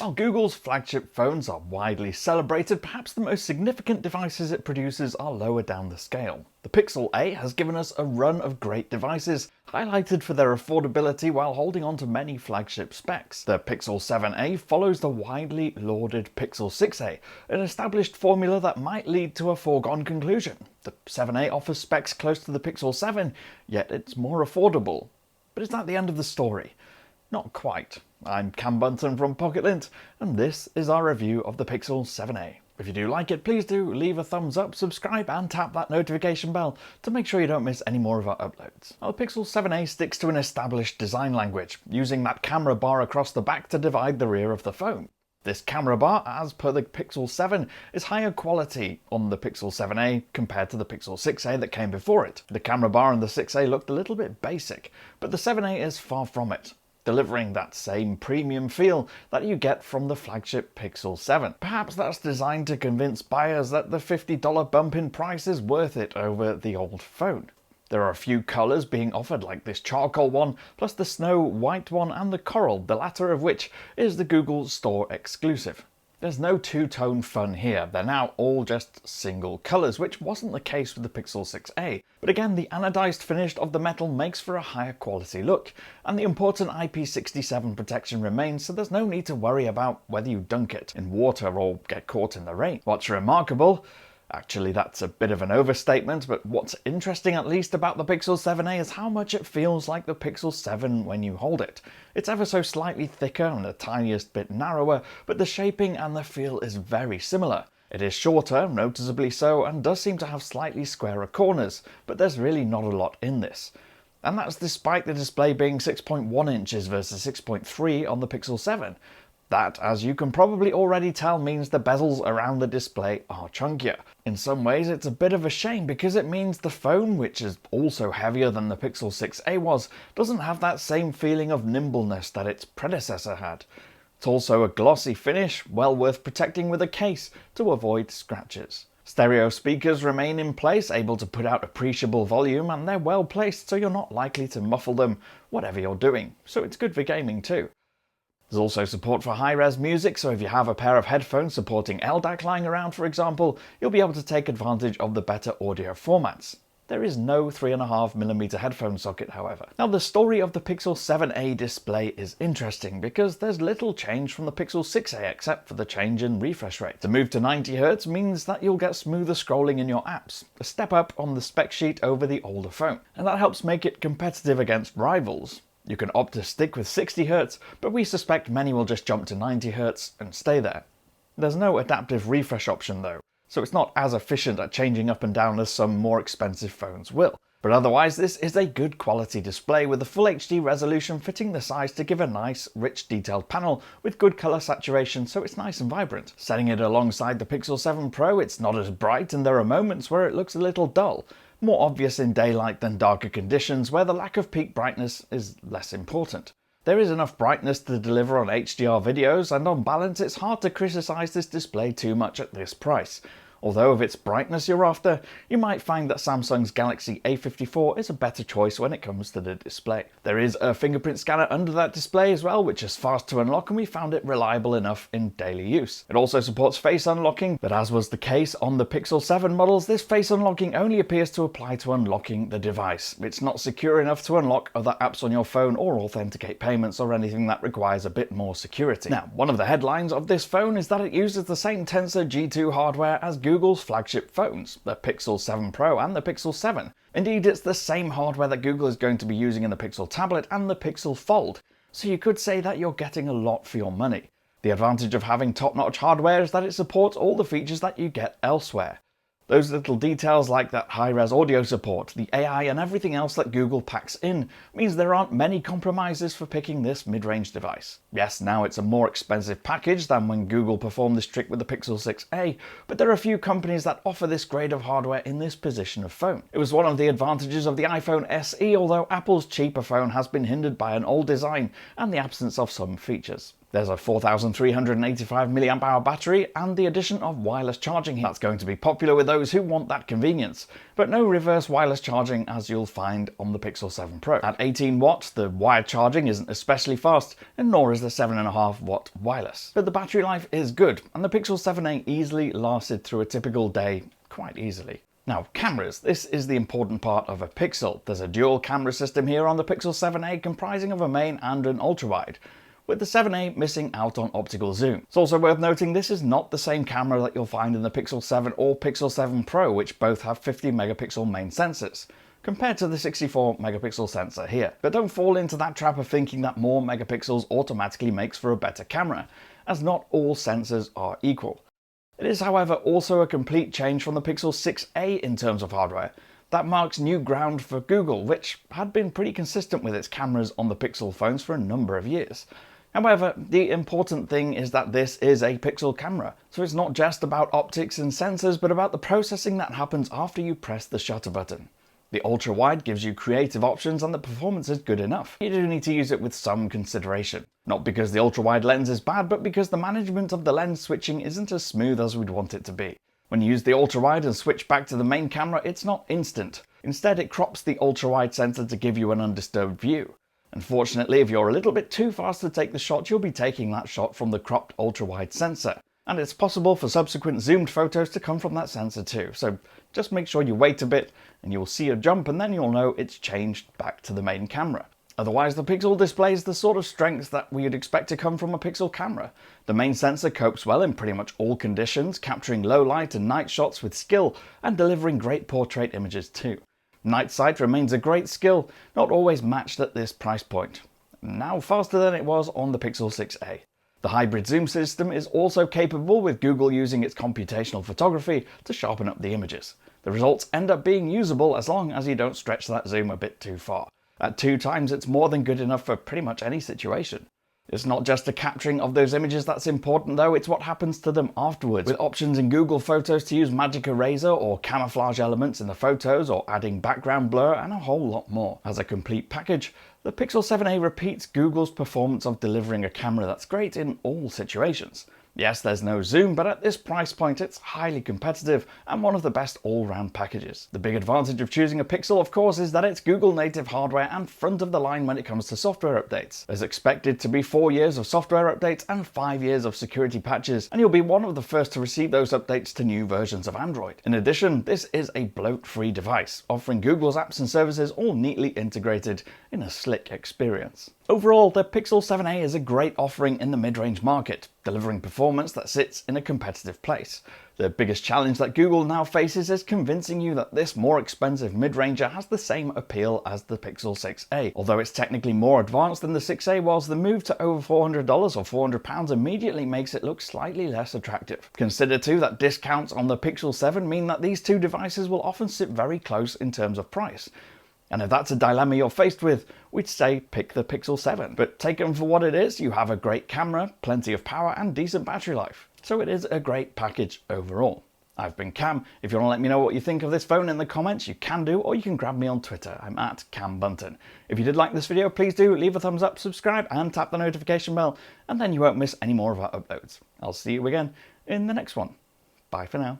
While Google's flagship phones are widely celebrated, perhaps the most significant devices it produces are lower down the scale. The Pixel A has given us a run of great devices, highlighted for their affordability while holding on to many flagship specs. The Pixel 7a follows the widely lauded Pixel 6a, an established formula that might lead to a foregone conclusion. The 7a offers specs close to the Pixel 7, yet it's more affordable. But is that the end of the story? Not quite. I'm Cam Bunton from Pocket-lint, and this is our review of the Pixel 7a. If you do like it, please do leave a thumbs up, subscribe and tap that notification bell to make sure you don't miss any more of our uploads. Now, the Pixel 7a sticks to an established design language, using that camera bar across the back to divide the rear of the phone. This camera bar, as per the Pixel 7, is higher quality on the Pixel 7a compared to the Pixel 6a that came before it. The camera bar on the 6a looked a little bit basic, but the 7a is far from it, delivering that same premium feel that you get from the flagship Pixel 7. Perhaps that's designed to convince buyers that the $50 bump in price is worth it over the old phone. There are a few colours being offered, like this charcoal one, plus the snow white one and the coral, the latter of which is the Google Store exclusive. There's no two-tone fun here, they're now all just single colours, which wasn't the case with the Pixel 6a. But again, the anodized finish of the metal makes for a higher quality look, and the important IP67 protection remains, so there's no need to worry about whether you dunk it in water or get caught in the rain. What's remarkable, actually that's a bit of an overstatement, but what's interesting at least about the Pixel 7a is how much it feels like the Pixel 7 when you hold it. It's ever so slightly thicker and the tiniest bit narrower, but the shaping and the feel is very similar. It is shorter, noticeably so, and does seem to have slightly squarer corners, but there's really not a lot in this. And that's despite the display being 6.1 inches versus 6.3 on the Pixel 7. That, as you can probably already tell, means the bezels around the display are chunkier. In some ways it's a bit of a shame because it means the phone, which is also heavier than the Pixel 6a was, doesn't have that same feeling of nimbleness that its predecessor had. It's also a glossy finish, well worth protecting with a case to avoid scratches. Stereo speakers remain in place, able to put out appreciable volume, and they're well placed so you're not likely to muffle them whatever you're doing, so it's good for gaming too. There's also support for high-res music, so if you have a pair of headphones supporting LDAC lying around, for example, you'll be able to take advantage of the better audio formats. There is no 3.5mm headphone socket, however. Now, the story of the Pixel 7a display is interesting because there's little change from the Pixel 6a except for the change in refresh rate. The move to 90Hz means that you'll get smoother scrolling in your apps, a step up on the spec sheet over the older phone, and that helps make it competitive against rivals. You can opt to stick with 60Hz, but we suspect many will just jump to 90Hz and stay there. There's no adaptive refresh option though, so it's not as efficient at changing up and down as some more expensive phones will. But otherwise, this is a good quality display with a full HD resolution fitting the size to give a nice, rich detailed panel with good colour saturation, so it's nice and vibrant. Setting it alongside the Pixel 7 Pro, it's not as bright and there are moments where it looks a little dull. More obvious in daylight than darker conditions where the lack of peak brightness is less important. There is enough brightness to deliver on HDR videos, and on balance it's hard to criticise this display too much at this price. Although if it's brightness you're after, you might find that Samsung's Galaxy A54 is a better choice when it comes to the display. There is a fingerprint scanner under that display as well, which is fast to unlock, and we found it reliable enough in daily use. It also supports face unlocking, but as was the case on the Pixel 7 models, this face unlocking only appears to apply to unlocking the device. It's not secure enough to unlock other apps on your phone or authenticate payments or anything that requires a bit more security. Now, one of the headlines of this phone is that it uses the same Tensor G2 hardware as Google's flagship phones, the Pixel 7 Pro and the Pixel 7. Indeed, it's the same hardware that Google is going to be using in the Pixel tablet and the Pixel Fold, so you could say that you're getting a lot for your money. The advantage of having top-notch hardware is that it supports all the features that you get elsewhere. Those little details like that high-res audio support, the AI and everything else that Google packs in means there aren't many compromises for picking this mid-range device. Yes, now it's a more expensive package than when Google performed this trick with the Pixel 6a, but there are a few companies that offer this grade of hardware in this position of phone. It was one of the advantages of the iPhone SE, although Apple's cheaper phone has been hindered by an old design and the absence of some features. There's a 4,385 mAh battery and the addition of wireless charging. That's going to be popular with those who want that convenience, but no reverse wireless charging as you'll find on the Pixel 7 Pro. At 18 watts, the wired charging isn't especially fast, and nor is the 7.5 watt wireless. But the battery life is good, and the Pixel 7a easily lasted through a typical day quite easily. Now, cameras. This is the important part of a Pixel. There's a dual camera system here on the Pixel 7a comprising of a main and an ultrawide, with the 7a missing out on optical zoom. It's also worth noting this is not the same camera that you'll find in the Pixel 7 or Pixel 7 Pro, which both have 50 megapixel main sensors, compared to the 64 megapixel sensor here. But don't fall into that trap of thinking that more megapixels automatically makes for a better camera, as not all sensors are equal. It is, however, also a complete change from the Pixel 6a in terms of hardware. That marks new ground for Google, which had been pretty consistent with its cameras on the Pixel phones for a number of years. However, the important thing is that this is a Pixel camera, so it's not just about optics and sensors, but about the processing that happens after you press the shutter button. The ultra-wide gives you creative options and the performance is good enough. You do need to use it with some consideration. Not because the ultra-wide lens is bad, but because the management of the lens switching isn't as smooth as we'd want it to be. When you use the ultra-wide and switch back to the main camera, it's not instant. Instead, it crops the ultra-wide sensor to give you an undisturbed view. Unfortunately, if you're a little bit too fast to take the shot, you'll be taking that shot from the cropped ultra-wide sensor. And it's possible for subsequent zoomed photos to come from that sensor too, so just make sure you wait a bit and you'll see a jump and then you'll know it's changed back to the main camera. Otherwise, the Pixel displays the sort of strengths that we'd expect to come from a Pixel camera. The main sensor copes well in pretty much all conditions, capturing low light and night shots with skill and delivering great portrait images too. Night sight remains a great skill, not always matched at this price point. Now faster than it was on the Pixel 6a. The hybrid zoom system is also capable, with Google using its computational photography to sharpen up the images. The results end up being usable as long as you don't stretch that zoom a bit too far. At 2 times it's more than good enough for pretty much any situation. It's not just the capturing of those images that's important though, it's what happens to them afterwards, with options in Google Photos to use magic eraser or camouflage elements in the photos or adding background blur and a whole lot more. As a complete package, the Pixel 7a repeats Google's performance of delivering a camera that's great in all situations. Yes, there's no zoom, but at this price point it's highly competitive and one of the best all-round packages. The big advantage of choosing a Pixel, of course, is that it's Google native hardware and front of the line when it comes to software updates. There's expected to be 4 years of software updates and 5 years of security patches, and you'll be one of the first to receive those updates to new versions of Android. In addition, this is a bloat-free device, offering Google's apps and services all neatly integrated in a slick experience. Overall, the Pixel 7a is a great offering in the mid-range market, delivering performance that sits in a competitive place. The biggest challenge that Google now faces is convincing you that this more expensive mid-ranger has the same appeal as the Pixel 6a. Although it's technically more advanced than the 6a was, the move to over $400 or £400 immediately makes it look slightly less attractive. Consider too that discounts on the Pixel 7 mean that these two devices will often sit very close in terms of price. And if that's a dilemma you're faced with, we'd say pick the Pixel 7. But taken for what it is, you have a great camera, plenty of power and decent battery life. So it is a great package overall. I've been Cam. If you want to let me know what you think of this phone in the comments, you can do, or you can grab me on Twitter. I'm at Cam Bunton. If you did like this video, please do leave a thumbs up, subscribe and tap the notification bell, and then you won't miss any more of our uploads. I'll see you again in the next one. Bye for now.